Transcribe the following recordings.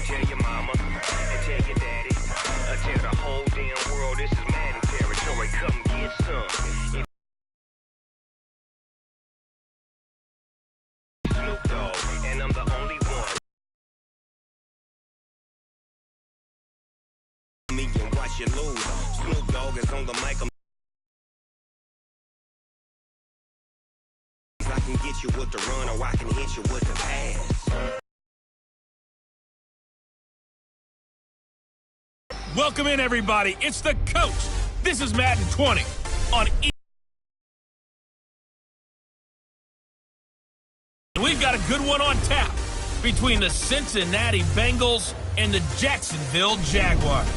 Tell your mama and tell your daddy. Tell the whole damn world this is Madden territory. Come get some. Snoop Dogg, and I'm the only one. Me and watch you lose. Snoop Dogg is on the mic. I can get you with the run, or I can hit you with the pass. Welcome in, everybody. It's the coach. This is Madden 20 on E. We've got a good one on tap between the Cincinnati Bengals and the Jacksonville Jaguars.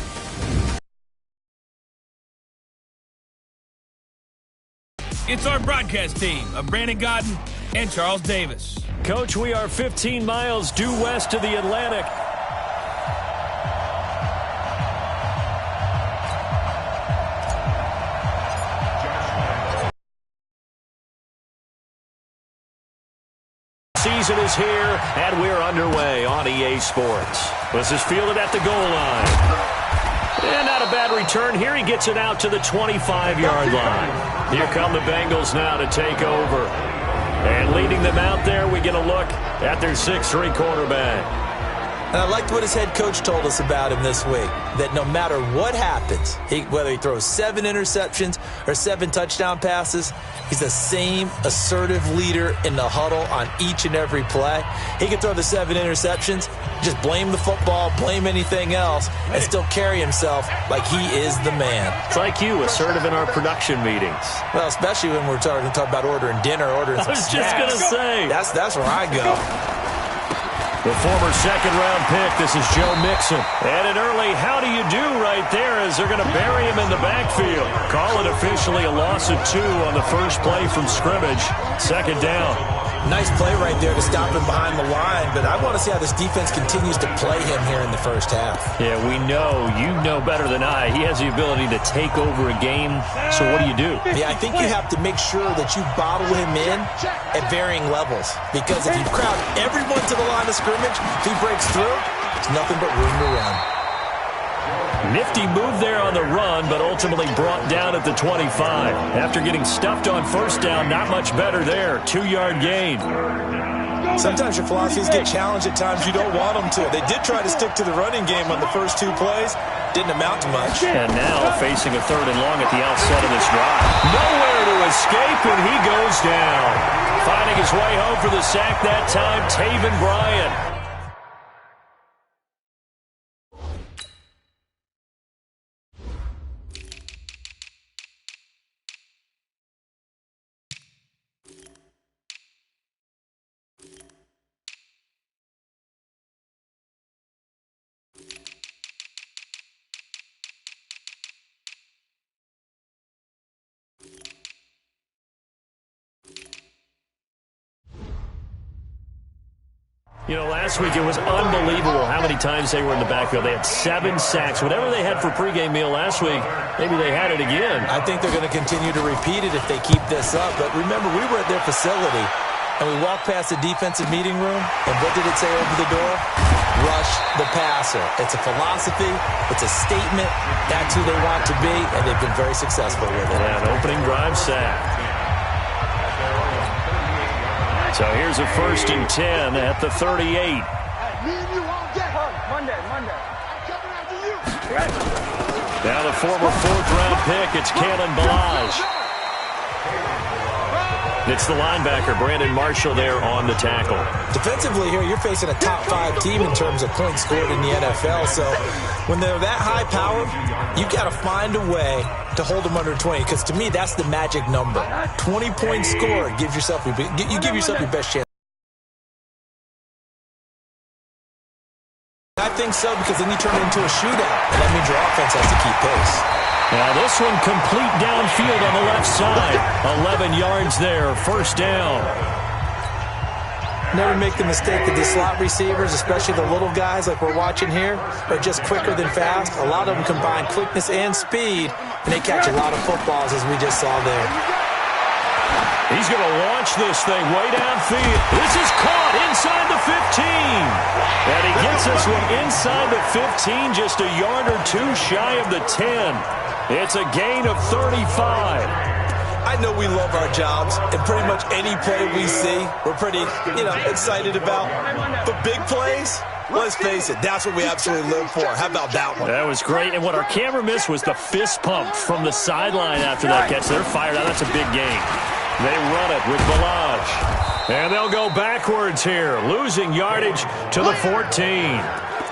It's our broadcast team of Brandon Godden and Charles Davis. Coach, we are 15 miles due west of the Atlantic. Season is here, and we're underway on EA Sports. This is fielded at the goal line. And not a bad return. Here he gets it out to the 25-yard line. Here come the Bengals now to take over. And leading them out there, we get a look at their 6'3" quarterback. And I liked what his head coach told us about him this week, that no matter what happens, whether he throws 7 interceptions or 7 touchdown passes, he's the same assertive leader in the huddle on each and every play. He can throw the 7 interceptions, just blame the football, blame anything else, and still carry himself like he is the man. It's like you, assertive in our production meetings. Well, especially when we're talking about ordering dinner, ordering some snacks. I was just going to say. That's where I go. The former second-round pick, this is Joe Mixon. And an early how do you do right there as they're going to bury him in the backfield. Call it officially a loss of 2 on the first play from scrimmage. Second down. Nice play right there to stop him behind the line, but I want to see how this defense continues to play him here in the first half. Yeah, we know. You know better than I. He has the ability to take over a game, so what do? Yeah, I think you have to make sure that you bottle him in at varying levels, because if you crowd everyone to the line of scrimmage, if he breaks through, there's nothing but room to run. Nifty move there on the run, but ultimately brought down at the 25. After getting stuffed on first down, not much better there. 2-yard gain. Sometimes your philosophies get challenged at times you don't want them to. They did try to stick to the running game on the first 2 plays. Didn't amount to much. And now facing a 3rd and long at the outset of this drive. Nowhere to escape, and he goes down. Finding his way home for the sack that time, Taven Bryan. You know, last week it was unbelievable how many times they were in the backfield. They had 7 sacks. Whatever they had for pregame meal last week, maybe they had it again. I think they're going to continue to repeat it if they keep this up. But remember, we were at their facility, and we walked past the defensive meeting room, and what did it say over the door? Rush the passer. It's a philosophy. It's a statement. That's who they want to be, and they've been very successful with it. Yeah, an opening drive sack. So here's a 1st and 10 at the 38. Me and you won't get hurt. Monday. I'm coming after you. Now the former 4th-round pick, it's Kalen Ballage. It's the linebacker, Brandon Marshall, there on the tackle. Defensively here, you're facing a top 5 team in terms of points scored in the NFL. So when they're that high powered, you got to find a way to hold them under 20, because to me, that's the magic number. 20 points scored gives yourself you give yourself your best chance. I think so, because then you turn it into a shootout, and that means your offense has to keep pace. Now this one complete downfield on the left side. 11 yards there, 1st down. Never make the mistake that the slot receivers, especially the little guys like we're watching here, are just quicker than fast. A lot of them combine quickness and speed, and they catch a lot of footballs, as we just saw there. He's going to launch this thing way downfield. This is caught inside the 15. And he gets this one inside the 15, just a yard or two shy of the 10. It's a gain of 35. I know we love our jobs, and pretty much any play we see, we're pretty, excited about. But big plays, let's face it, that's what we absolutely live for. How about that one? That was great. And what our camera missed was the fist pump from the sideline after that catch. They're fired out. That's a big gain. They run it with Balaj. And they'll go backwards here, losing yardage to the 14.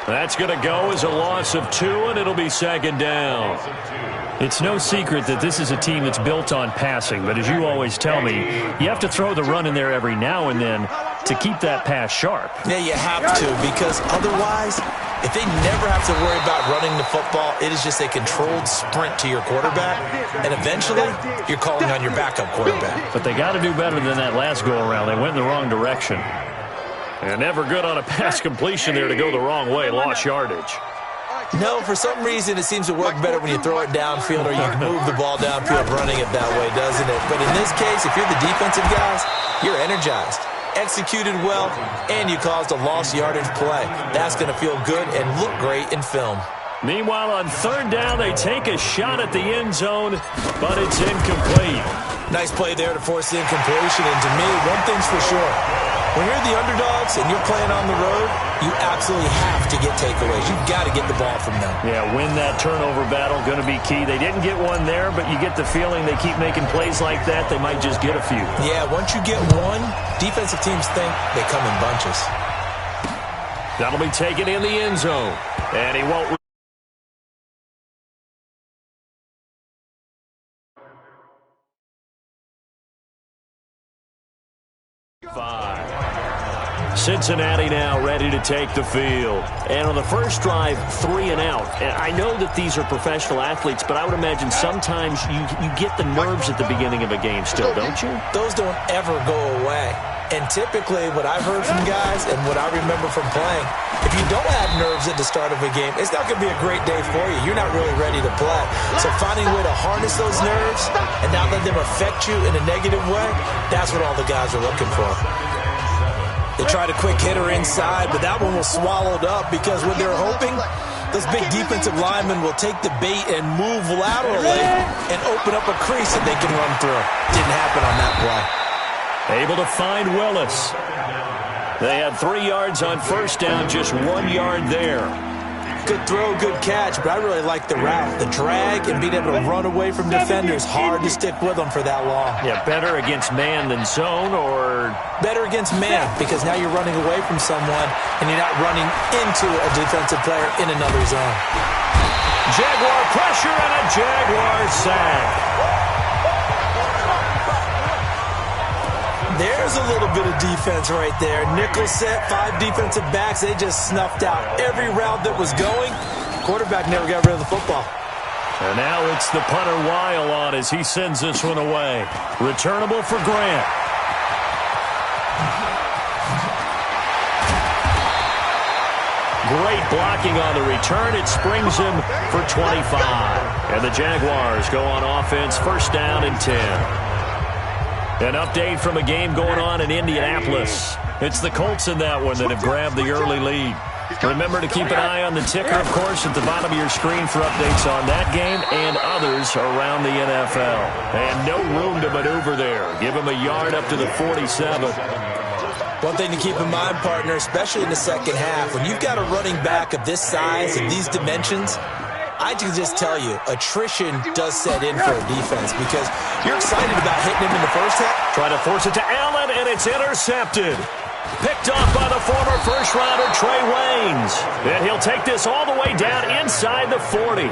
That's going to go as a loss of 2, and it'll be second down. It's no secret that this is a team that's built on passing, but as you always tell me, you have to throw the run in there every now and then to keep that pass sharp. Yeah, you have to, because otherwise, if they never have to worry about running the football, it is just a controlled sprint to your quarterback, and eventually, you're calling on your backup quarterback. But they got to do better than that last go-around. They went in the wrong direction. And never good on a pass completion there to go the wrong way, lost yardage. No, for some reason, it seems to work better when you throw it downfield or you move the ball downfield running it that way, doesn't it? But in this case, if you're the defensive guys, you're energized, executed well, and you caused a lost yardage play. That's going to feel good and look great in film. Meanwhile, on third down, they take a shot at the end zone, but it's incomplete. Nice play there to force the incompletion, and to me, one thing's for sure. When you're the underdogs and you're playing on the road, you absolutely have to get takeaways. You've got to get the ball from them. Yeah, win that turnover battle, going to be key. They didn't get one there, but you get the feeling they keep making plays like that, they might just get a few. Yeah, once you get one, defensive teams think they come in bunches. That'll be taken in the end zone, and he won't. 5. Cincinnati now ready to take the field. And on the first drive, 3 and out. And I know that these are professional athletes, but I would imagine sometimes you get the nerves at the beginning of a game still, don't you? Those don't ever go away. And typically, what I've heard from guys and what I remember from playing, if you don't have nerves at the start of a game, it's not going to be a great day for you. You're not really ready to play. So finding a way to harness those nerves and not let them affect you in a negative way, that's what all the guys are looking for. They tried a quick hitter inside, but that one was swallowed up because what they're hoping, those big defensive linemen will take the bait and move laterally and open up a crease that they can run through. Didn't happen on that play. Able to find Willis. They had 3 yards on first down, just 1 yard there. Good throw, good catch, but I really like the route. The drag and being able to run away from defenders, hard to stick with them for that long. Yeah, better against man than zone, or? Better against man, because now you're running away from someone and you're not running into a defensive player in another zone. Jaguar pressure and a Jaguar sack. There's a little bit of defense right there. Nickel set, 5 defensive backs. They just snuffed out every route that was going. Quarterback never got rid of the football. And now it's the punter Weil on as he sends this one away. Returnable for Grant. Great blocking on the return. It springs him for 25. And the Jaguars go on offense, first down and 10. An update from a game going on in Indianapolis. It's the Colts in that one that have grabbed the early lead. Remember to keep an eye on the ticker, of course, at the bottom of your screen for updates on that game and others around the NFL. And no room to maneuver there. Give him a yard up to the 47. One thing to keep in mind, partner, especially in the second half, when you've got a running back of this size and these dimensions, I can just tell you, attrition does set in for a defense because you're excited about hitting him in the first half. Trying to force it to Allen, and it's intercepted. Picked off by the former first-rounder Trey Waynes. And he'll take this all the way down inside the 40.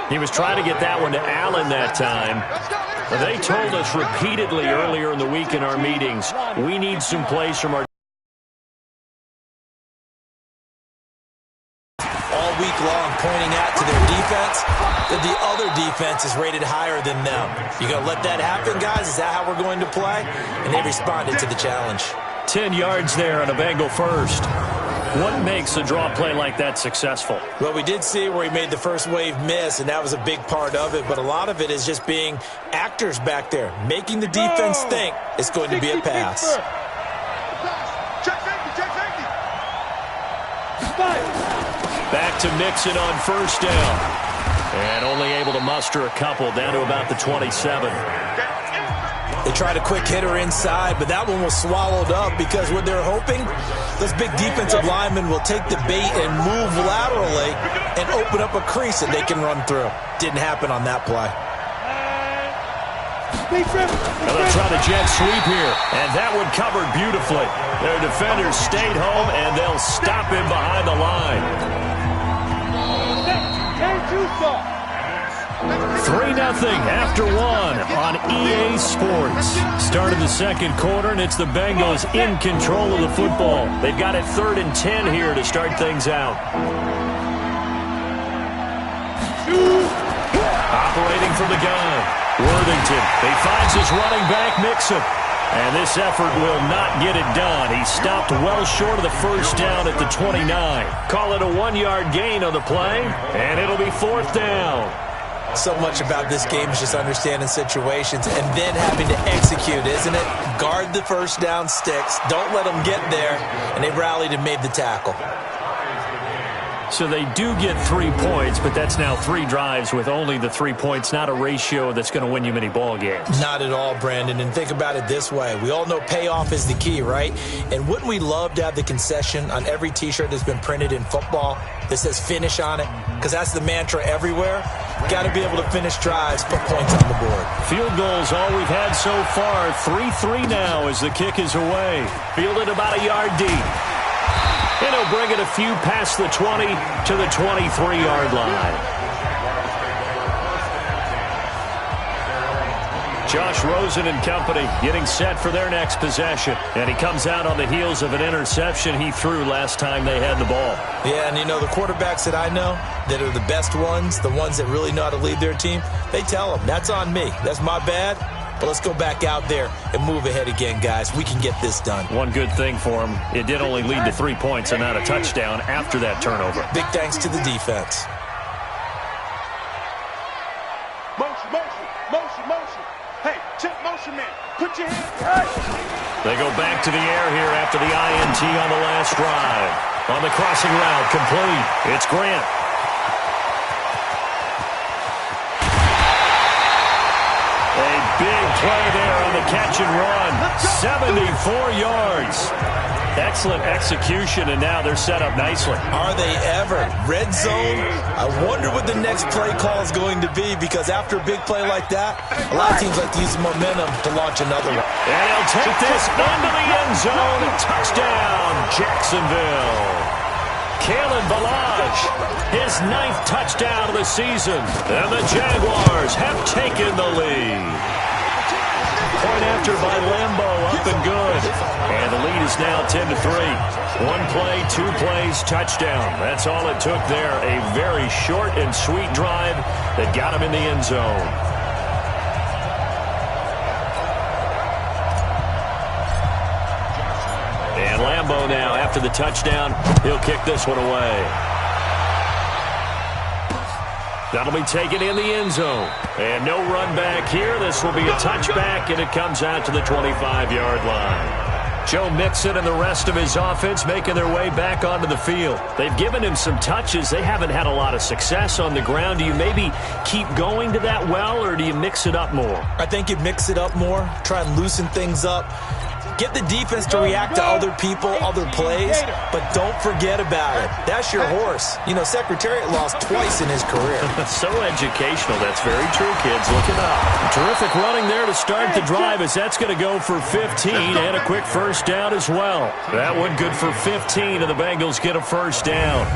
He was trying to get that one to Allen that time. They told us repeatedly earlier in the week in our meetings, we need some plays from our all week long pointing out to their defense that the other defense is rated higher than them. You going to let that happen, guys? Is that how we're going to play? And they responded to the challenge. 10 yards there on a Bengal first. What makes a draw play like that successful? Well, we did see where he made the first wave miss, and that was a big part of it. But a lot of it is just being actors back there, making the defense think it's going to be a pass. Back to Mixon on first down. And only able to muster a couple down to about the 27. They tried a quick hitter inside, but that one was swallowed up because what they're hoping, those big defensive linemen will take the bait and move laterally and open up a crease that they can run through. Didn't happen on that play. Now they'll try the jet sweep here, and that one covered beautifully. Their defenders stayed home, and they'll stop him behind the line. 3-0 after one on EA Sports. Start of the second quarter, and it's the Bengals in control of the football. They've got it 3rd and 10 here to start things out. Operating from the gun, Worthington. He finds his running back, Mixon. And this effort will not get it done. He stopped well short of the first down at the 29. Call it a 1-yard gain on the play, and it'll be 4th down. So much about this game is just understanding situations and then having to execute, isn't it? Guard the first down sticks. Don't let them get there. And they rallied and made the tackle. So they do get 3 points, but that's now 3 drives with only the 3 points, not a ratio that's going to win you many ball games. Not at all, Brandon. And think about it this way. We all know payoff is the key, right? And wouldn't we love to have the concession on every T-shirt that's been printed in football that says finish on it? Because that's the mantra everywhere. Got to be able to finish drives, put points on the board. Field goals, all we've had so far. 3-3 now as the kick is away. Fielded about a yard deep. And he'll bring it a few past the 20 to the 23-yard line. Josh Rosen and company getting set for their next possession. And he comes out on the heels of an interception he threw last time they had the ball. Yeah, and you know, the quarterbacks that I know that are the best ones, the ones that really know how to lead their team, they tell them, that's on me. That's my bad. But let's go back out there and move ahead again, guys. We can get this done. One good thing for him, it did only lead to 3 points and not a touchdown after that turnover. Big thanks to the defense. Motion. Hey, check motion, man. Put your hands. They go back to the air here after the INT on the last drive. On the crossing route, complete. It's Grant. Big play there on the catch and run. 74 yards. Excellent execution, and now they're set up nicely. Are they ever? Red zone? I wonder what the next play call is going to be, because after a big play like that, a lot of teams like to use momentum to launch another one. And he'll take this into the end zone. Touchdown, Jacksonville. Kalen Ballage, his 9th touchdown of the season. And the Jaguars have taken the lead. Point after by Lambeau, up and good. And the lead is now 10-3. 1 play, 2 plays, touchdown. That's all it took there. A very short and sweet drive that got him in the end zone. And Lambeau now, after the touchdown, he'll kick this one away. That'll be taken in the end zone. And no run back here. This will be a touchback, and it comes out to the 25-yard line. Joe Mixon and the rest of his offense making their way back onto the field. They've given him some touches. They haven't had a lot of success on the ground. Do you maybe keep going to that well, or do you mix it up more? I think you mix it up more, try and loosen things up. Get the defense to react to other people, other plays, but don't forget about it. That's your horse. You know, Secretariat lost twice in his career. So educational. That's very true, kids. Look it up. Terrific running there to start the drive, as that's going to go for 15 and a quick first down as well. That one good for 15, and the Bengals get a first down.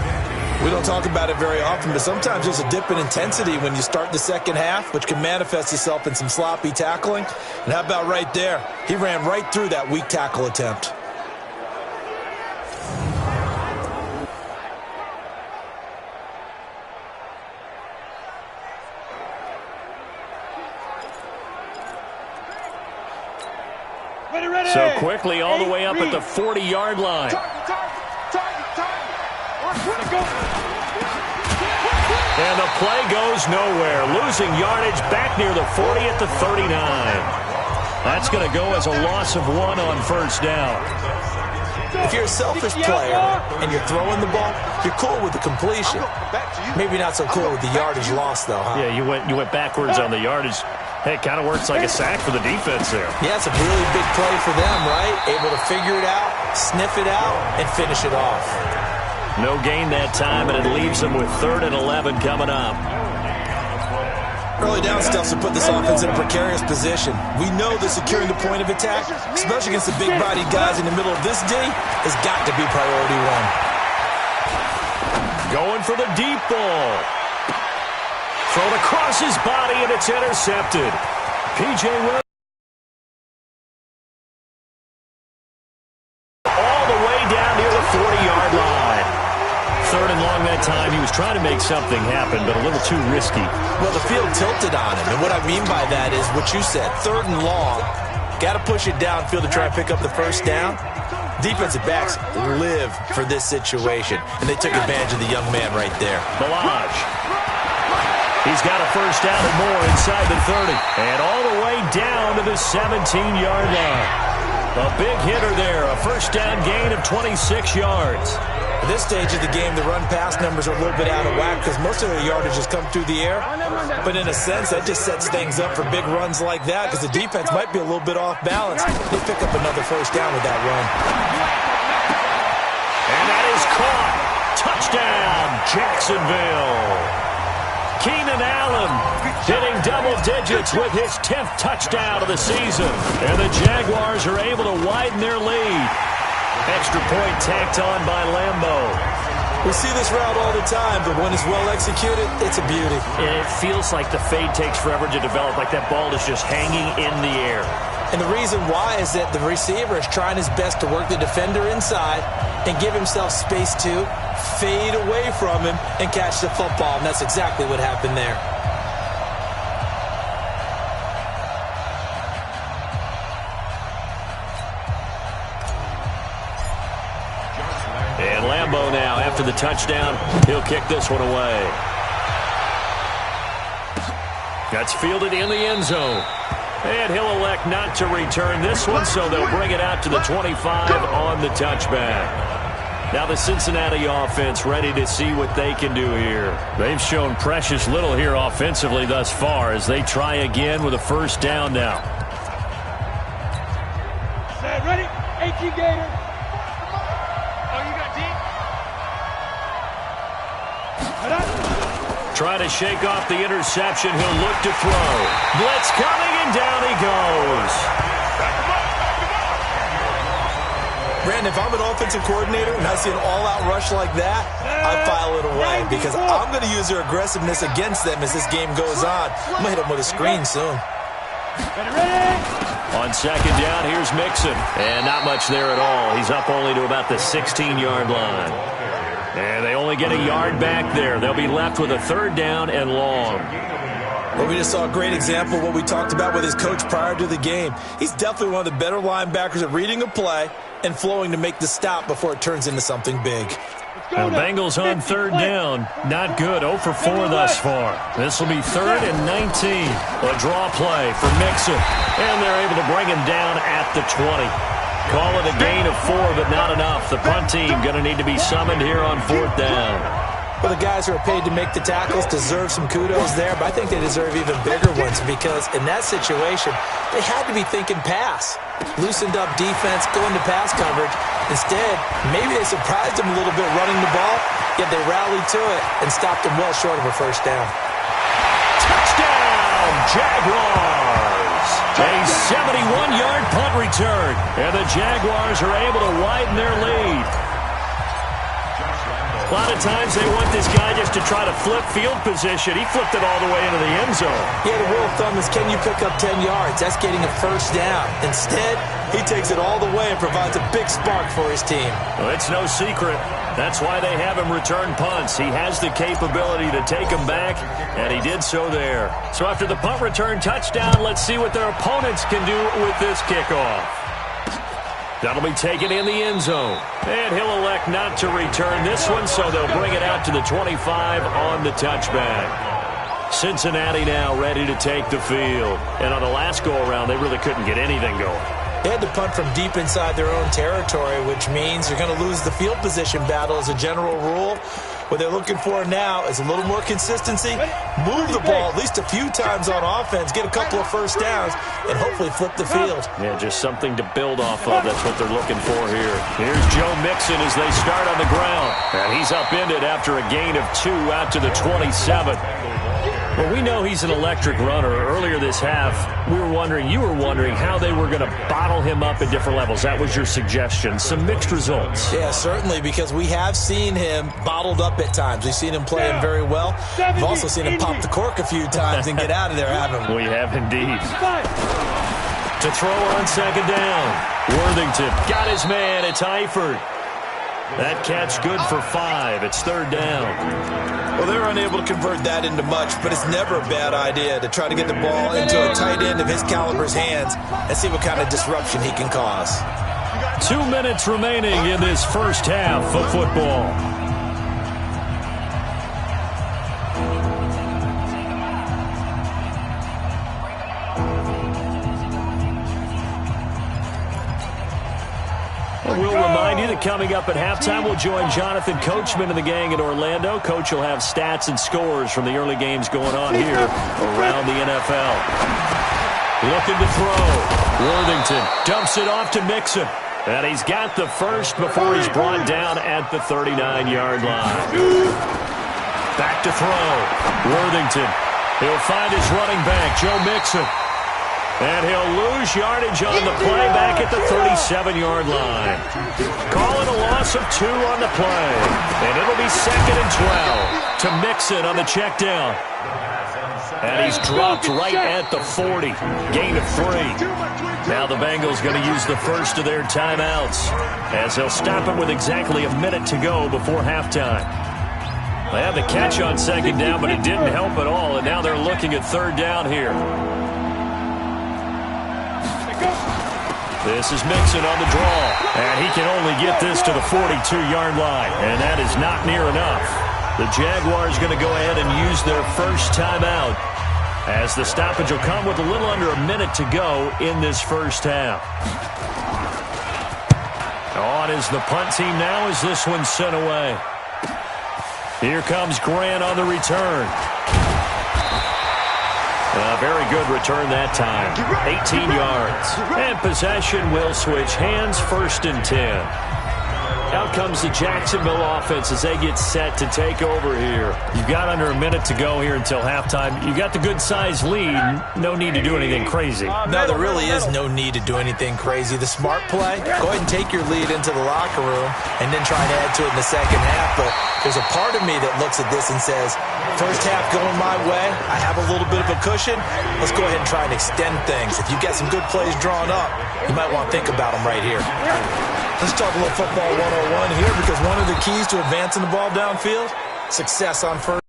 We don't talk about it very often, but sometimes there's a dip in intensity when you start the second half, which can manifest itself in some sloppy tackling. And how about right there? He ran right through that weak tackle attempt. Ready. So quickly all the way up at the 40-yard line. Target. And the play goes nowhere. Losing yardage back near the 40 at the 39. That's going to go as a loss of 1 on first down. If you're a selfish player and you're throwing the ball, you're cool with the completion. Maybe not so cool with the yardage loss, though, huh? Yeah, you went backwards on the yardage. Hey, it kind of works like a sack for the defense there. Yeah, it's a really big play for them, right? Able to figure it out, sniff it out, and finish it off. No gain that time, and it leaves them with 3rd and 11 coming up. Early down stuffs will put this offense in a precarious position. We know that securing the point of attack, especially against the big-bodied guys in the middle of this D, has got to be priority 1. Going for the deep ball. Thrown across his body, and it's intercepted. P.J. Williams. All the way down near the 40-yard line. 3rd and long that time. He was trying to make something happen, but a little too risky. Well, the field tilted on him, and what I mean by that is what you said. 3rd and long. Got to push it downfield to try and pick up the first down. Defensive backs live for this situation, and they took advantage of the young man right there. Balaj. He's got a first down and more inside the 30. And all the way down to the 17-yard line. A big hitter there. A first down gain of 26 yards. At this stage of the game, the run-pass numbers are a little bit out of whack because most of the yardage has come through the air. But in a sense, that just sets things up for big runs like that because the defense might be a little bit off balance. They pick up another first down with that run. And that is caught. Touchdown, Jacksonville. Keenan Allen hitting double digits with his 10th touchdown of the season. And the Jaguars are able to widen their lead. Extra point tacked on by Lambeau. We see this route all the time, but when it's well executed, it's a beauty. It feels like the fade takes forever to develop, like that ball is just hanging in the air. And the reason why is that the receiver is trying his best to work the defender inside and give himself space to fade away from him and catch the football, and that's exactly what happened there. And Lambeau now, after the touchdown, he'll kick this one away. That's fielded in the end zone. And he'll elect not to return this one, so they'll bring it out to the 25 on the touchback. Now the Cincinnati offense ready to see what they can do here. They've shown precious little here offensively thus far as they try again with a first down now. Set, ready? 18 Gator. Oh, you got deep? Trying to shake off the interception. He'll look to throw. Blitz coming, and down he goes. Brandon, if I'm an offensive coordinator and I see an all-out rush like that, I file it away because I'm going to use their aggressiveness against them as this game goes on. I'm going to hit them with a screen soon. On second down, here's Mixon. And not much there at all. He's up only to about the 16-yard line. And they only get a yard back there. They'll be left with a third down and long. Well, we just saw a great example of what we talked about with his coach prior to the game. He's definitely one of the better linebackers at reading a play and flowing to make the stop before it turns into something big. The Bengals on third down. Not good. 0 for 4 thus far. This will be 3rd and 19. A draw play for Mixon. And they're able to bring him down at the 20. Call it a gain of 4, but not enough. The punt team going to need to be summoned here on 4th down. Well, the guys who are paid to make the tackles deserve some kudos there, but I think they deserve even bigger ones because in that situation, they had to be thinking pass. Loosened up defense, going to pass coverage. Instead, maybe they surprised them a little bit running the ball, yet they rallied to it and stopped them well short of a first down. Touchdown, Jaguars! A 71-yard punt return, and the Jaguars are able to widen their lead. A lot of times they want this guy just to try to flip field position. He flipped it all the way into the end zone. Yeah, the rule of thumb is can you pick up 10 yards? That's getting a first down. Instead, he takes it all the way and provides a big spark for his team. Well, it's no secret. That's why they have him return punts. He has the capability to take them back, and he did so there. So after the punt return touchdown, let's see what their opponents can do with this kickoff. That'll be taken in the end zone. And he'll elect not to return this one, so they'll bring it out to the 25 on the touchback. Cincinnati now ready to take the field. And on the last go-around, they really couldn't get anything going. They had to punt from deep inside their own territory, which means you're going to lose the field position battle as a general rule. What they're looking for now is a little more consistency, move the ball at least a few times on offense, get a couple of first downs, and hopefully flip the field. Yeah, just something to build off of. That's what they're looking for here. Here's Joe Mixon as they start on the ground. And he's upended after a gain of 2 out to the 27. Well, we know he's an electric runner. Earlier this half, you were wondering how they were going to bottle him up at different levels. That was your suggestion. Some mixed results. Yeah, certainly, because we have seen him bottled up at times. We've seen him play him very well. We've also seen him pop the cork a few times and get out of there, haven't we? We have indeed. To throw on second down. Worthington got his man. It's Eifert. That catch good for 5. It's third down. Well, they were unable to convert that into much, but it's never a bad idea to try to get the ball into a tight end of his caliber's hands and see what kind of disruption he can cause. 2 minutes remaining in this first half of football. We'll remind you that coming up at halftime, we'll join Jonathan Coachman and the gang in Orlando. Coach will have stats and scores from the early games going on here around the NFL. Looking to throw. Worthington dumps it off to Mixon. And he's got the first before he's brought down at the 39-yard line. Back to throw. Worthington. He'll find his running back, Joe Mixon. And he'll lose yardage on the play back at the 37-yard line. Calling a loss of 2 on the play. And it'll be 2nd and 12 to Mixon on the check down. And he's dropped right at the 40. Gain of 3. Now the Bengals going to use the first of their timeouts as they'll stop it with exactly a minute to go before halftime. They had the catch on second down, but it didn't help at all. And now they're looking at third down here. This is Mixon on the draw, and he can only get this to the 42-yard line, and that is not near enough. The Jaguars going to go ahead and use their first timeout as the stoppage will come with a little under a minute to go in this first half. On is the punt team now as this one's sent away. Here comes Grant on the return. A very good return that time. 18 yards. And possession will switch hands, 1st and 10. Out comes the Jacksonville offense as they get set to take over here. You've got under a minute to go here until halftime. You've got the good-sized lead. No need to do anything crazy. No, there really is no need to do anything crazy. The smart play, go ahead and take your lead into the locker room and then try and add to it in the second half. But there's a part of me that looks at this and says, first half going my way, I have a little bit of a cushion. Let's go ahead and try and extend things. If you've got some good plays drawn up, you might want to think about them right here. Let's talk a little football 101 here, because one of the keys to advancing the ball downfield, success on first.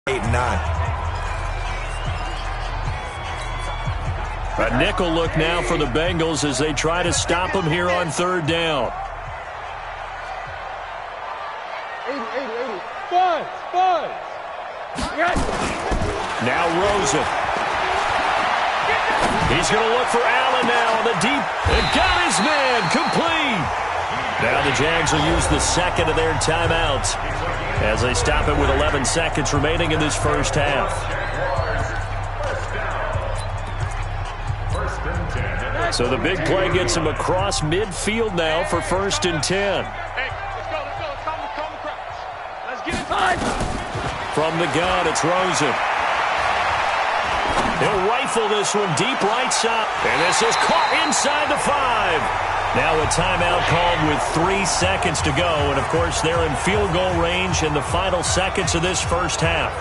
8 and 9. A nickel look now for the Bengals as they try to stop him here on third down. 80. Buzz. Now Rosen. He's going to look for Allen now on the deep. And got his man complete. Now the Jags will use the second of their timeouts as they stop it with 11 seconds remaining in this first half. So the big play gets him across midfield now for 1st and 10. Hey, let's go. Calm the crowd. Let's get it time. From the gun, it's Rosen. He'll rifle this one deep right side. And this is caught inside the 5. Now a timeout called with 3 seconds to go. And, of course, they're in field goal range in the final seconds of this first half.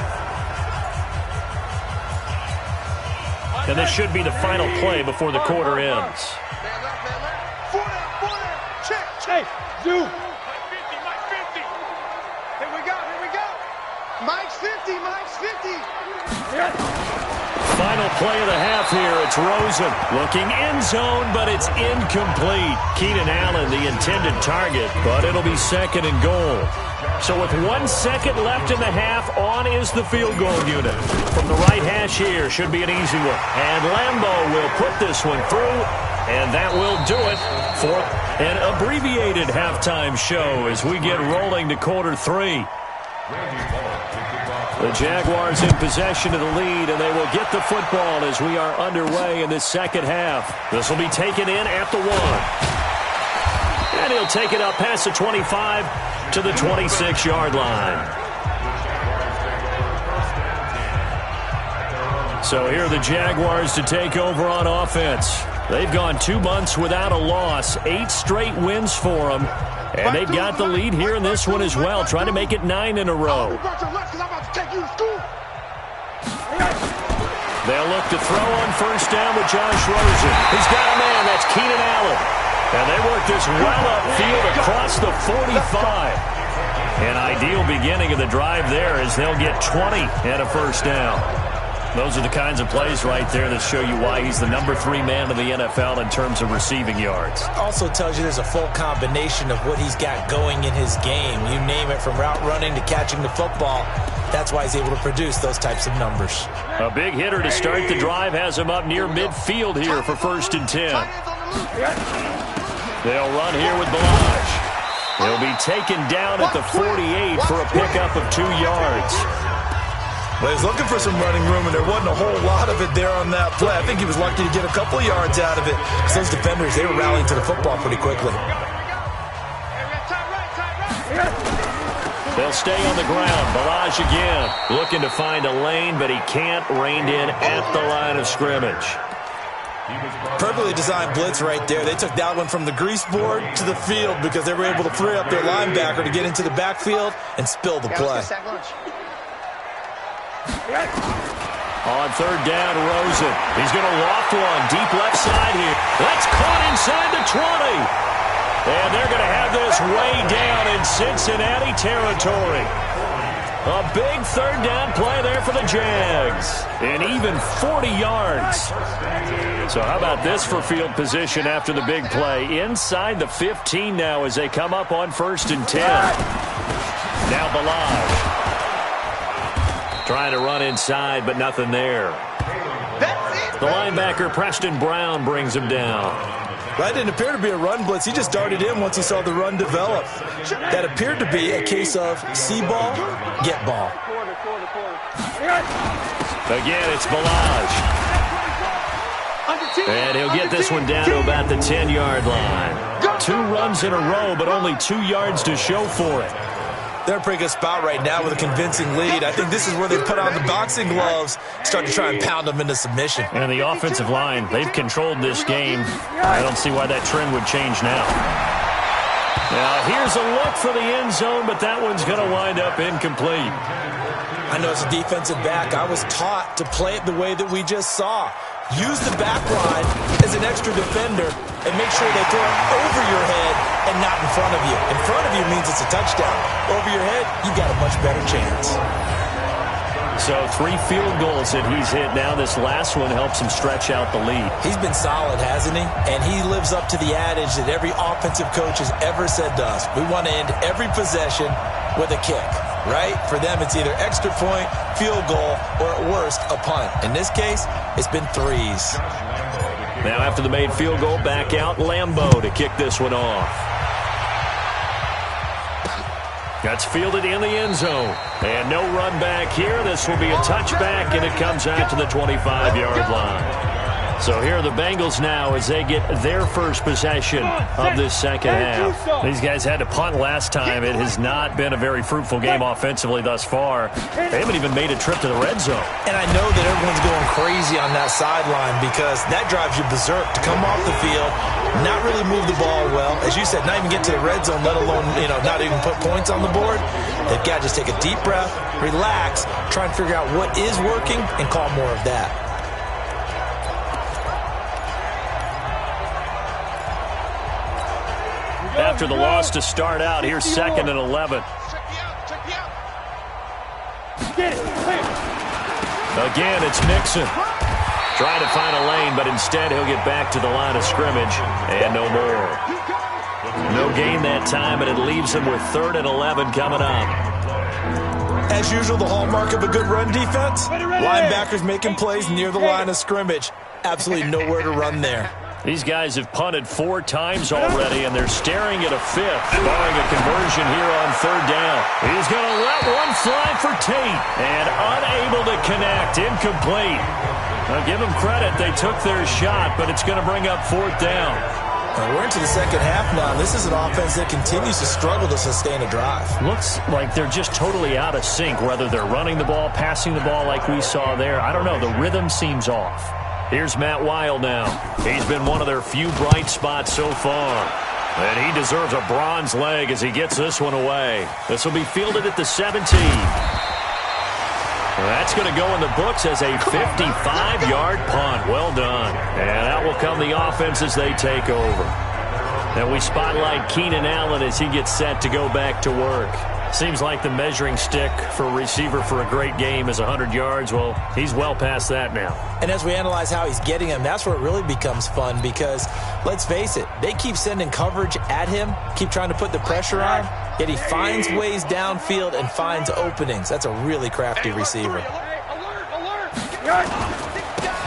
And this should be the final play before the quarter ends. Four down. Check. Hey, Zoo. Mike's 50. Here we go. Mike's 50. final play of the half here. It's Rosen looking end zone, but it's incomplete. Keenan Allen, the intended target, but it'll be second and goal. So with 1 second left in the half, on is the field goal unit. From the right hash here, should be an easy one. And Lambo will put this one through, and that will do it for an abbreviated halftime show as we get rolling to quarter 3. The Jaguars in possession of the lead, and they will get the football as we are underway in this second half. This will be taken in at the 1. And he'll take it up past the 25 to the 26-yard line. So here are the Jaguars to take over on offense. They've gone 2 months without a loss, 8 straight wins for them. And they've got the lead here in this one as well, trying to make it 9 in a row. They'll look to throw on first down with Josh Rosen. He's got a man. That's Keenan Allen. And they work this well upfield across the 45. An ideal beginning of the drive there as they'll get 20 and a first down. Those are the kinds of plays right there that show you why he's the number 3 man in the NFL in terms of receiving yards. Also tells you there's a full combination of what he's got going in his game. You name it, from route running to catching the football. That's why he's able to produce those types of numbers. A big hitter to start the drive has him up near midfield here for 1st and 10. They'll run here with Balaj. He'll be taken down at the 48 for a pickup of 2 yards. Well, he's looking for some running room, and there wasn't a whole lot of it there on that play. I think he was lucky to get a couple of yards out of it. Because those defenders, they were rallying to the football pretty quickly. They'll stay on the ground. Balaj again, looking to find a lane, but he can't rein in at the line of scrimmage. Perfectly designed blitz right there. They took that one from the grease board to the field because they were able to free up their linebacker to get into the backfield and spill the play. On 3rd down, Rosen. He's going to loft one deep left side here. That's caught inside the 20. And they're going to have this way down in Cincinnati territory. A big 3rd down play there for the Jags. And even 40 yards. So how about this for field position after the big play? Inside the 15 now as they come up on 1st and 10. Now Balaj. Trying to run inside, but nothing there. The linebacker, Preston Brown, brings him down. That didn't appear to be a run blitz. He just darted in once he saw the run develop. That appeared to be a case of see ball, get ball. Again, it's Balaj. And he'll get this one down to about the 10-yard line. 2 runs in a row, but only 2 yards to show for it. They're in a pretty good spot right now with a convincing lead. I think this is where they put on the boxing gloves, start to try and pound them into submission. And the offensive line, they've controlled this game. I don't see why that trend would change now. Now, here's a look for the end zone, but that one's going to wind up incomplete. I know as a defensive back, I was taught to play it the way that we just saw. Use the back line as an extra defender and make sure they throw it over your head and not in front of you. In front of you means it's a touchdown. Over your head, you've got a much better chance. So 3 field goals that he's hit now. This last one helps him stretch out the lead. He's been solid, hasn't he? And he lives up to the adage that every offensive coach has ever said to us. We want to end every possession with a kick, right? For them, it's either extra point, field goal, or at worst, a punt. In this case, it's been 3s. Now after the made field goal, back out Lambo to kick this one off. That's fielded in the end zone. And no run back here. This will be a touchback, and it comes out to the 25-yard line. So here are the Bengals now as they get their first possession of this second half. These guys had to punt last time. It has not been a very fruitful game offensively thus far. They haven't even made a trip to the red zone. And I know that everyone's going crazy on that sideline because that drives you berserk to come off the field, not really move the ball well. As you said, not even get to the red zone, let alone, not even put points on the board. They've got to just take a deep breath, relax, try and figure out what is working, and call more of that. After the loss to start out, here's 2nd and 11. Again, it's Mixon. Trying to find a lane, but instead he'll get back to the line of scrimmage and no more. No gain that time, and it leaves him with 3rd and 11 coming up. As usual, the hallmark of a good run defense, linebackers making plays near the line of scrimmage. Absolutely nowhere to run there. These guys have punted 4 times already, and they're staring at a 5th, barring a conversion here on 3rd down. He's going to let one fly for Tate, and unable to connect, incomplete. Now, give them credit, they took their shot, but it's going to bring up 4th down. Now we're into the second half now. This is an offense that continues to struggle to sustain a drive. Looks like they're just totally out of sync, whether they're running the ball, passing the ball like we saw there. I don't know, the rhythm seems off. Here's Matt Wild now. He's been one of their few bright spots so far. And he deserves a bronze leg as he gets this one away. This will be fielded at the 17. That's going to go in the books as a 55-yard punt. Well done. And out will come the offense as they take over. And we spotlight Keenan Allen as he gets set to go back to work. Seems like the measuring stick for a receiver for a great game is 100 yards. Well, he's well past that now. And as we analyze how he's getting them, that's where it really becomes fun because, let's face it, they keep sending coverage at him, keep trying to put the pressure on, yet he finds ways downfield and finds openings. That's a really crafty receiver.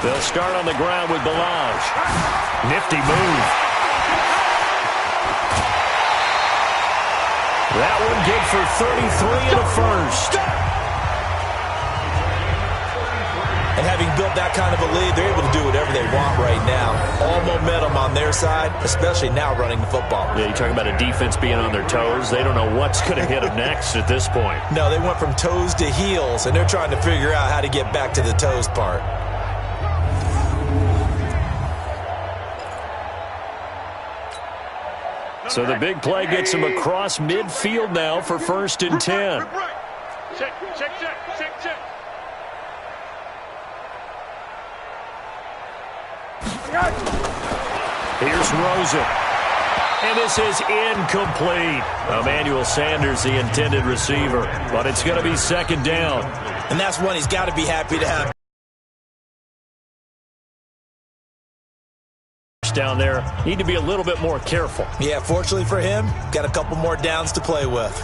They'll start on the ground with Balaj. Nifty move. That one good for 33 and a first. And having built that kind of a lead, they're able to do whatever they want right now. All momentum on their side, especially now running the football. Yeah, you talk about a defense being on their toes. They don't know what's going to hit them next at this point. No, they went from toes to heels, and they're trying to figure out how to get back to the toes part. So the big play gets him across midfield now for 1st and 10. Here's Rosen. And this is incomplete. Emmanuel Sanders, the intended receiver. But it's going to be 2nd down. And that's one he's got to be happy to have. Down there, need to be a little bit more careful. Yeah, fortunately for him, got a couple more downs to play with.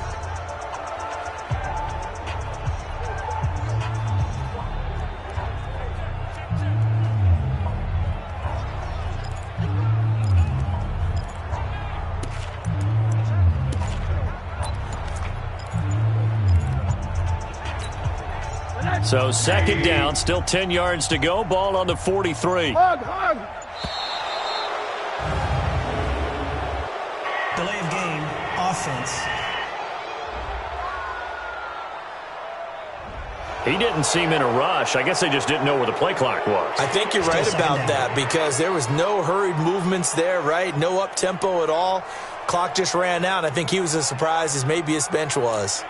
So 2nd down, still 10 yards to go, ball on the 43. Hug. Delay of game, offense. He didn't seem in a rush. I guess they just didn't know where the play clock was. I think you're right about that because there was no hurried movements there, right? No up-tempo at all. Clock just ran out. I think he was as surprised as maybe his bench was.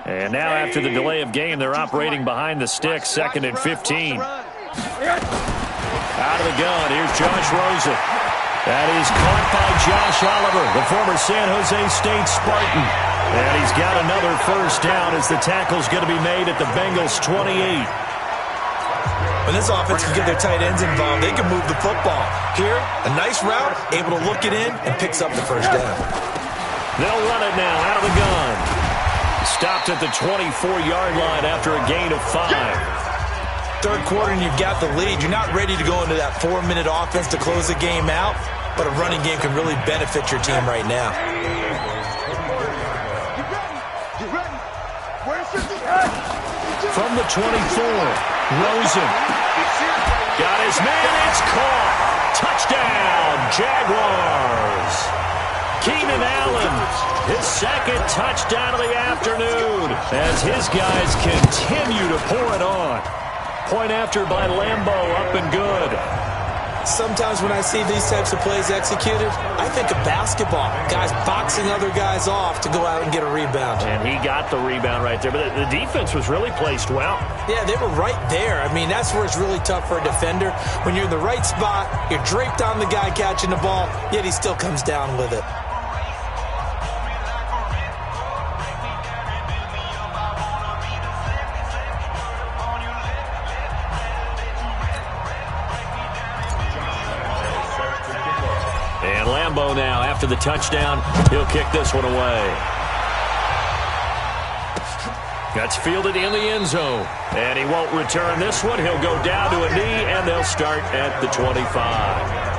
And now after the delay of game, they're operating behind the sticks, 2nd and 15. Out of the gun, here's Josh Rosen. That is caught by Josh Oliver, the former San Jose State Spartan. And he's got another 1st down as the tackle's going to be made at the Bengals 28. When this offense can get their tight ends involved, they can move the football. Here, a nice route, able to look it in, and picks up the 1st down. They'll run it now out of the gun. Stopped at the 24-yard line after a gain of 5. 3rd quarter and you've got the lead. You're not ready to go into that 4-minute offense to close the game out, but a running game can really benefit your team right now. From the 24, Rosen. Got his man, it's caught. Touchdown, Jaguars. Keenan Allen, his 2nd touchdown of the afternoon as his guys continue to pour it on. Point after by Lambo, up and good. Sometimes when I see these types of plays executed, I think of basketball. Guys boxing other guys off to go out and get a rebound. And he got the rebound right there, but the defense was really placed well. Yeah, they were right there. I mean, that's where it's really tough for a defender. When you're in the right spot, you're draped on the guy catching the ball, yet he still comes down with it. combo now. After the touchdown, he'll kick this one away. That's fielded in the end zone. And he won't return this one. He'll go down to a knee, and they'll start at the 25.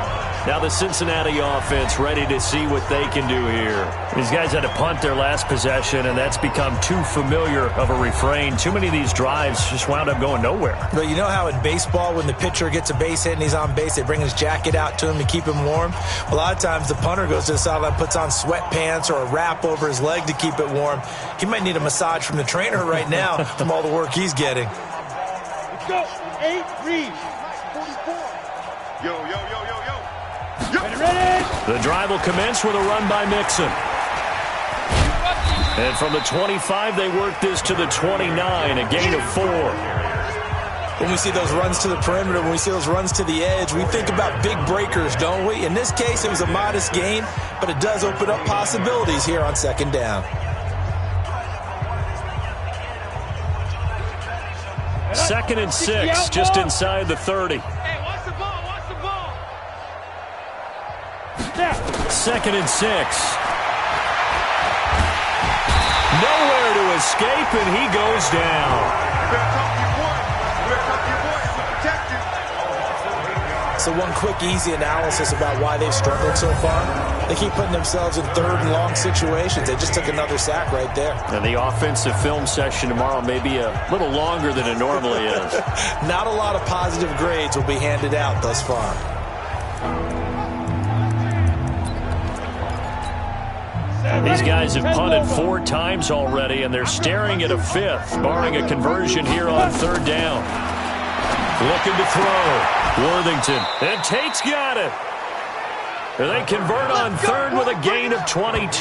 Now the Cincinnati offense ready to see what they can do here. These guys had to punt their last possession, and that's become too familiar of a refrain. Too many of these drives just wound up going nowhere. But you know how in baseball, when the pitcher gets a base hit and he's on base, they bring his jacket out to him to keep him warm? A lot of times the punter goes to the sideline, puts on sweatpants or a wrap over his leg to keep it warm. He might need a massage from the trainer right now from all the work he's getting. Let's go. 8, read. 44. Yo, yo, yo, yo, yo. Ready. The drive will commence with a run by Mixon. And from the 25, they work this to the 29, a gain of 4. When we see those runs to the perimeter, when we see those runs to the edge, we think about big breakers, don't we? In this case, it was a modest gain, but it does open up possibilities here on second down. Second and 6, just inside the 30. Second and 6. Nowhere to escape, and he goes down. So one quick, easy analysis about why they've struggled so far. They keep putting themselves in third and long situations. They just took another sack right there. And the offensive film session tomorrow may be a little longer than it normally is. Not a lot of positive grades will be handed out thus far. These guys have punted 4 times already, and they're staring at a 5th, barring a conversion here on third down. Looking to throw. Worthington. And Tate's got it. They convert on third with a gain of 22.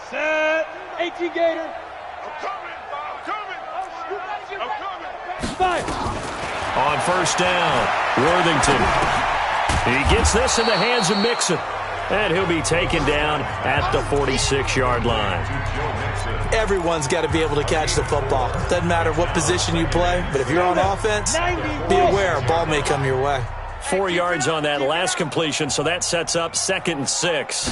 Set. 18 Gator. I'm coming. I'm coming. Five. On first down, Worthington. He gets this in the hands of Mixon. And he'll be taken down at the 46-yard line. Everyone's got to be able to catch the football. Doesn't matter what position you play, but if you're on offense, be aware a ball may come your way. 4 yards on that last completion, so that sets up second and 6.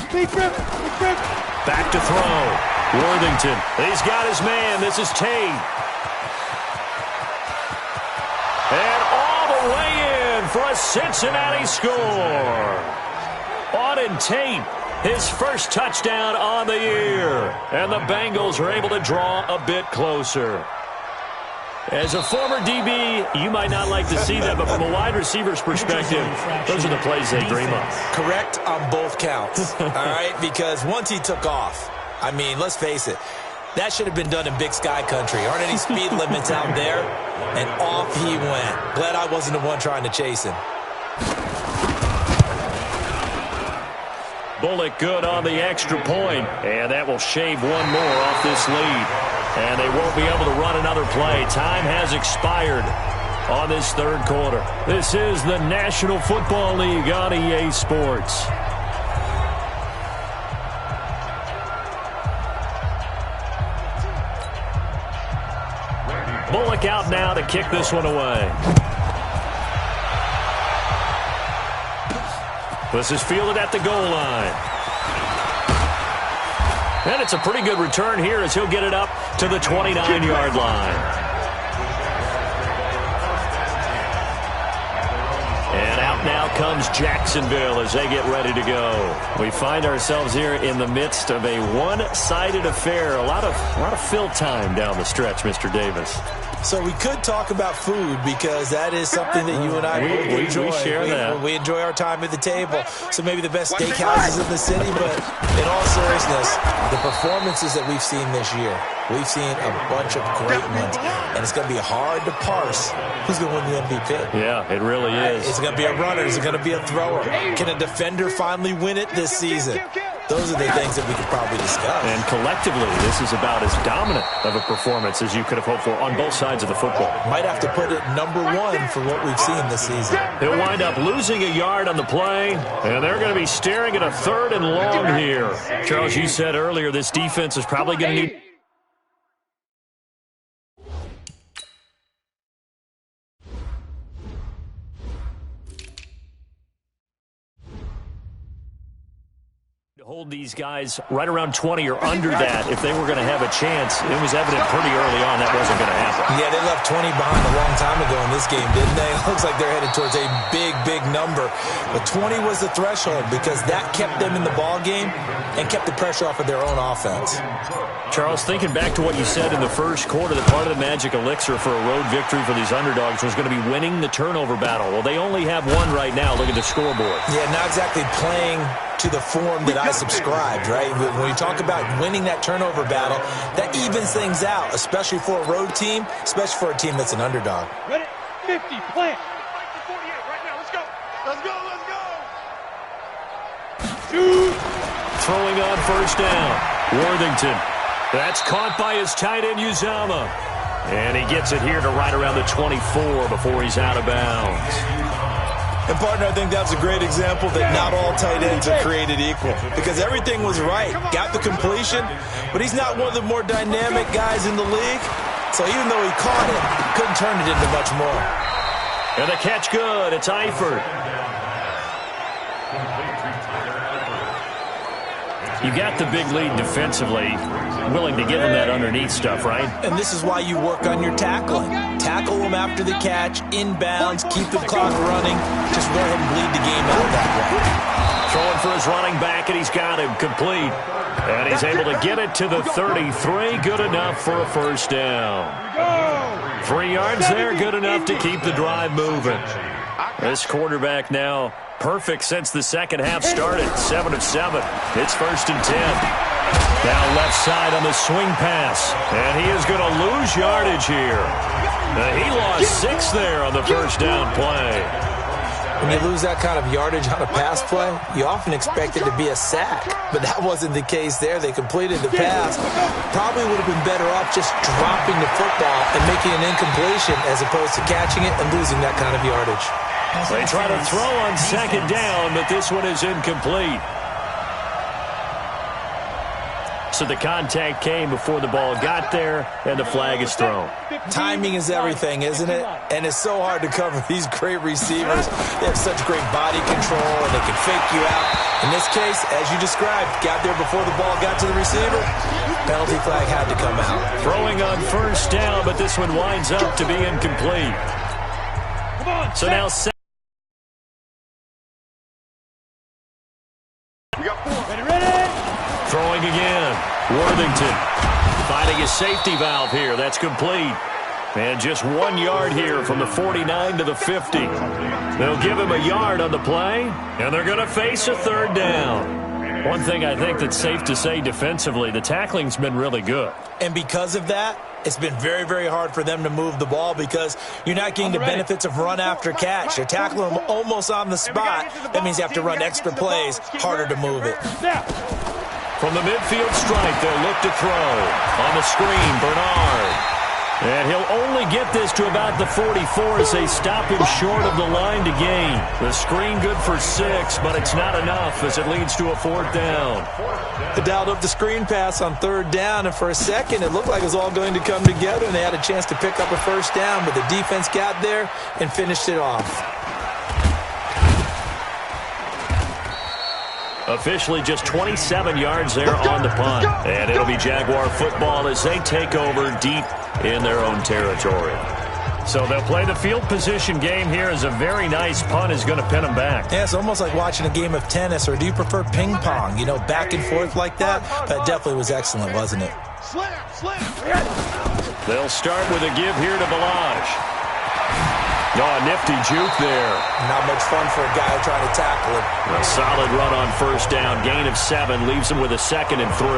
Back to throw. Worthington. He's got his man. This is Tate. And all the way in for a Cincinnati score. Auden Tate, his first touchdown on the year. And the Bengals are able to draw a bit closer. As a former DB, you might not like to see that, but from a wide receiver's perspective, those are the plays they dream of. Correct on both counts, all right? Because once he took off, I mean, let's face it, that should have been done in Big Sky country. Aren't any speed limits out there? And off he went. Glad I wasn't the one trying to chase him. Bullock good on the extra point, and that will shave one more off this lead. And they won't be able to run another play. Time has expired on this third quarter. This is the National Football League on EA Sports. Bullock out now to kick this one away. This is fielded at the goal line. And it's a pretty good return here as he'll get it up to the 29-yard line. And out now comes Jacksonville as they get ready to go. We find ourselves here in the midst of a one-sided affair. A lot of fill time down the stretch, Mr. Davis. So we could talk about food because that is something that you and I both enjoy. We share that. We enjoy our time at the table. So maybe the best steakhouses in the city, but in all seriousness, the performances that we've seen this year, we've seen a bunch of great ones, and it's going to be hard to parse who's going to win the MVP. Yeah, it really is. Is it going to be a runner? Is it going to be a thrower? Can a defender finally win it this season? Those are the things that we could probably discuss. And collectively, this is about as dominant of a performance as you could have hoped for on both sides of the football. Might have to put it #1 for what we've seen this season. He'll wind up losing a yard on the play, and they're going to be staring at a 3rd and long here. Charles, you said earlier this defense is probably going to need to hold these guys right around 20 or under that if they were going to have a chance. It was evident pretty early on that wasn't going to happen. Yeah, they left 20 behind a long time ago in this game, didn't they? It looks like they're headed towards a big, big number. But 20 was the threshold because that kept them in the ball game and kept the pressure off of their own offense. Charles, thinking back to what you said in the first quarter, that part of the magic elixir for a road victory for these underdogs was going to be winning the turnover battle. Well, they only have one right now. Look at the scoreboard. Yeah, not exactly playing to the form that I subscribed, right? When you talk about winning that turnover battle, that evens things out, especially for a road team, especially for a team that's an underdog. Ready? 50, plant. 48 right now. Let's go. Let's go. Let's go. Shoot. Throwing on first down. Worthington. That's caught by his tight end, Uzama. And he gets it here to right around the 24 before he's out of bounds. And, partner, I think that's a great example that not all tight ends are created equal because everything was right. Got the completion, but he's not one of the more dynamic guys in the league. So even though he caught it, couldn't turn it into much more. And the catch good. It's Eifert. You got the big lead defensively. Willing to give him that underneath stuff, right? And this is why you work on your tackling. Tackle him after the catch, inbounds, keep the clock running. Just go ahead and bleed the game out that way. Throwing for his running back, and he's got him complete. And he's able to get it to the 33. Good enough for a first down. 3 yards there, good enough to keep the drive moving. This quarterback now perfect since the second half started. 7 of 7. It's 1st and 10. Now left side on the swing pass. And he is going to lose yardage here. He lost 6 there on the first down play. When you lose that kind of yardage on a pass play, you often expect it to be a sack. But that wasn't the case there. They completed the pass. Probably would have been better off just dropping the football and making an incompletion as opposed to catching it and losing that kind of yardage. They try to throw on second down, but this one is incomplete. So the contact came before the ball got there, and the flag is thrown. Timing is everything, isn't it? And it's so hard to cover these great receivers. They have such great body control, and they can fake you out. In this case, as you described, got there before the ball got to the receiver. Penalty flag had to come out. Throwing on first down, but this one winds up to be incomplete. So now throwing again. Worthington finding his safety valve here. That's complete. And just 1 yard here from the 49 to the 50. They'll give him a yard on the play, and they're going to face a 3rd down. One thing I think that's safe to say defensively, the tackling's been really good. And because of that, it's been very, very hard for them to move the ball because you're not getting the benefits of run after catch. You're tackling them almost on the spot. That means you have to run extra plays, harder to move it. From the midfield stripe, they'll look to throw. On the screen, Bernard. And he'll only get this to about the 44 as they stop him short of the line to gain. The screen good for 6, but it's not enough as it leads to a 4th down. They dialed up the screen pass on 3rd down, and for a second it looked like it was all going to come together, and they had a chance to pick up a first down, but the defense got there and finished it off. Officially just 27 yards there on the punt. And it'll be Jaguar football as they take over deep in their own territory. So they'll play the field position game here as a very nice punt is going to pin them back. Yeah, it's almost like watching a game of tennis, or do you prefer ping pong? You know, back and forth like that? That definitely was excellent, wasn't it? They'll start with a give here to Balaj. Oh, nifty juke there. Not much fun for a guy trying to tackle him. A solid run on first down. Gain of 7 leaves him with a 2nd and 3.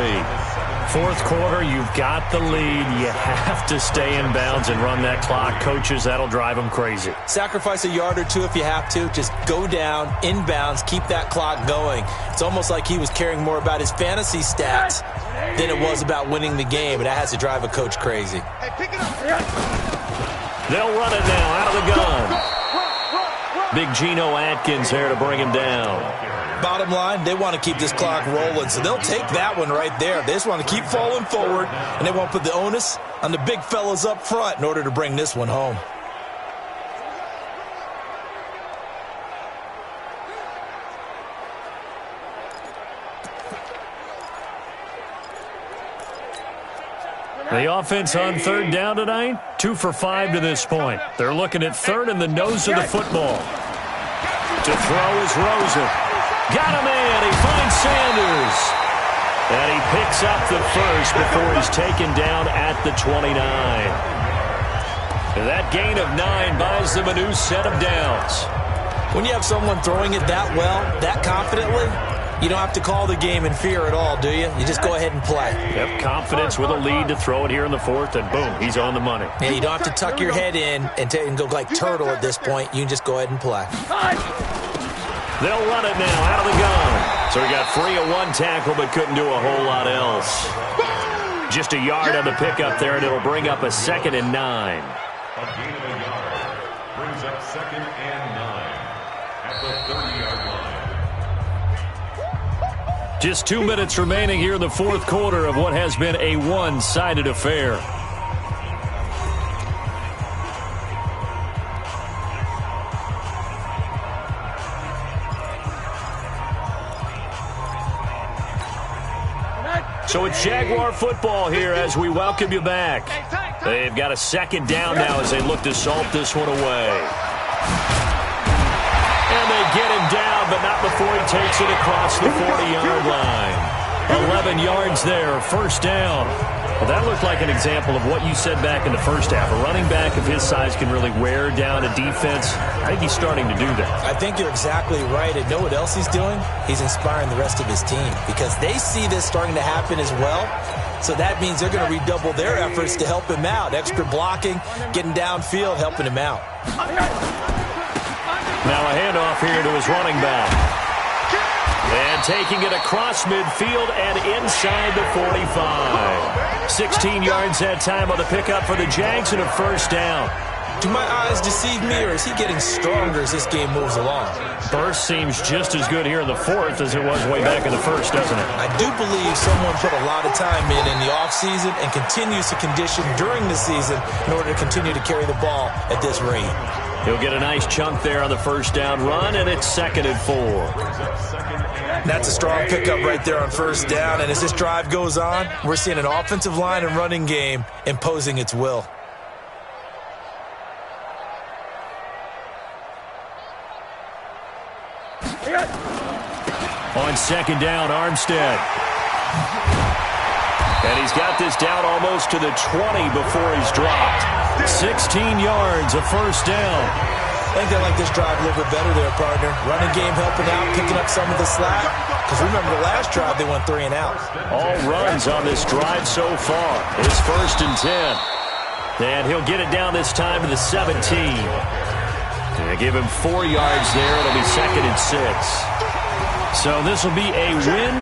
Fourth quarter, you've got the lead. You have to stay in bounds and run that clock. Coaches, that'll drive them crazy. Sacrifice a yard or two if you have to. Just go down, inbounds, keep that clock going. It's almost like he was caring more about his fantasy stats than it was about winning the game, and that has to drive a coach crazy. Hey, pick it up. They'll run it now out of the gun. Big Geno Atkins there to bring him down. Bottom line, they want to keep this clock rolling, so they'll take that one right there. They just want to keep falling forward, and they want to put the onus on the big fellas up front in order to bring this one home. The offense on third down tonight, 2 for 5 to this point. They're looking at third in the nose of the football. To throw is Rosen. Got him in. He finds Sanders. And he picks up the first before he's taken down at the 29. That gain of 9 buys them a new set of downs. When you have someone throwing it that well, that confidently, you don't have to call the game in fear at all, do you? You just go ahead and play. Yep, confidence with a lead to throw it here in the fourth, and boom, he's on the money. Yeah, you don't have to tuck your head in and go like turtle at this point. You can just go ahead and play. They'll run it now out of the gun. So he got free of one tackle but couldn't do a whole lot else. Just a yard on the pickup there, and it'll bring up a 2nd and 9. A gain of a yard brings up 2nd and 9 at the 30-yard line. Just 2 minutes remaining here in the fourth quarter of what has been a one-sided affair. So it's Jaguar football here as we welcome you back. They've got a 2nd down now as they look to salt this one away. And they get him down, but not before he takes it across the 40-yard line. 11 yards there, first down. Well, that looked like an example of what you said back in the first half. A running back of his size can really wear down a defense. I think he's starting to do that. I think you're exactly right. And know what else he's doing? He's inspiring the rest of his team because they see this starting to happen as well. So that means they're going to redouble their efforts to help him out. Extra blocking, getting downfield, helping him out. Now a handoff here to his running back. And taking it across midfield and inside the 45. 16 yards that time on the pickup for the Jags and a first down. Do my eyes deceive me, or is he getting stronger as this game moves along? Burst seems just as good here in the fourth as it was way back in the first, doesn't it? I do believe someone put a lot of time in the offseason and continues to condition during the season in order to continue to carry the ball at this rate. He'll get a nice chunk there on the first down run, and it's 2nd and 4. That's a strong pickup right there on first down, and as this drive goes on, we're seeing an offensive line and running game imposing its will. On 2nd down, Armstead. And he's got this down almost to the 20 before he's dropped. 16 yards, a first down. I think they like this drive a little bit better there, partner. Running game helping out, picking up some of the slack. Because remember the last drive, they went 3 and out. All runs on this drive so far. It's 1st and 10. And he'll get it down this time to the 17. And they give him 4 yards there. It'll be 2nd and 6. So this will be a win.